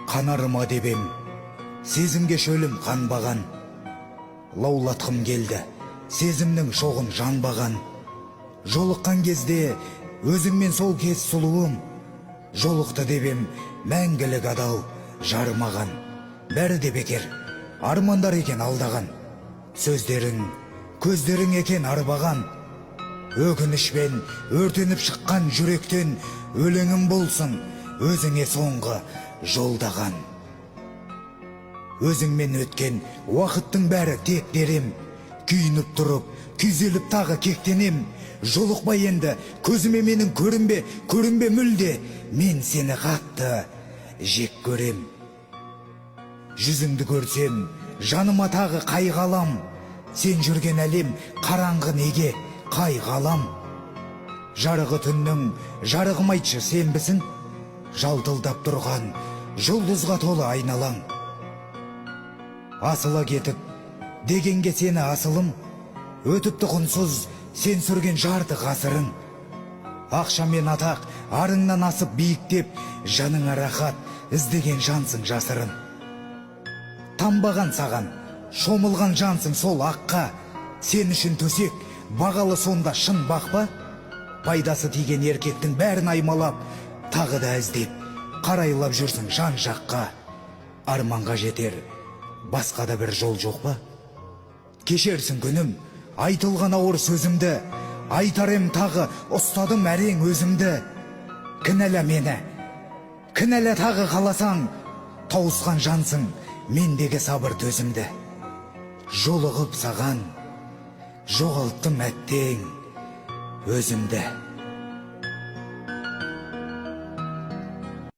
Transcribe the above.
Қанарыма дебем, сезімге шөлім қанбаған. Лаулатқым келді, сезімнің шоғын жанбаған. Жолыққан кезде өзіңмен сол кез сұлуым. Жолықты дебем, мәңгілік адал жарымаған. Бәрі де бекер, армандар екен алдаған. Сөздерің, көздерің екен арбаған. Өкінішпен өртеніп шыққан жүректен өлеңім болсын, өзіңе соңғы жолдаған. Өзіңмен өткен уақыттың бәрі тек дерем. Күйініп тұрып, күйзеліп тағы кектенем. Жолықпа енді, көзіме менің көрінбе мүлде. Мен сені қатты жек көрем. Жүзіңді көрсем, жаныма тағы қайғалам. Сен жүрген әлем қараңғы неге қайғалам. Жарығы түннің жарығым айтшы сенбісің? Жалтылдап тұрған жұлдызға толы айналаң. Асыла кетіп дегенге сені асылым. Өтіпті құнсыз сен сүрген жарты ғасырың. Ақша мен атақ арыңнан асып биіктеп, жаныңа рахат іздеген жансың жасырын. Тамбаған саған, шомылған жансың сол аққа. Сен үшін төсек, бағалы сонда шын бақпа. Пайдасы тиген еркектің бәрін аймалап, тағы да іздеп, қарайлап жүрсің жан жаққа. Арманға жетер, басқа да бір жол жоқ па? Кешерсің күнім, айтылған ауыр сөзімді. Айтар ем тағы, ұстадым әрең өзімді. Кінәлә мені, кінәлә тағы қаласаң. Тауысқан жансың, мендегі сабыр төзімді. Жолығып саған, жоғалттым әттең өзімді.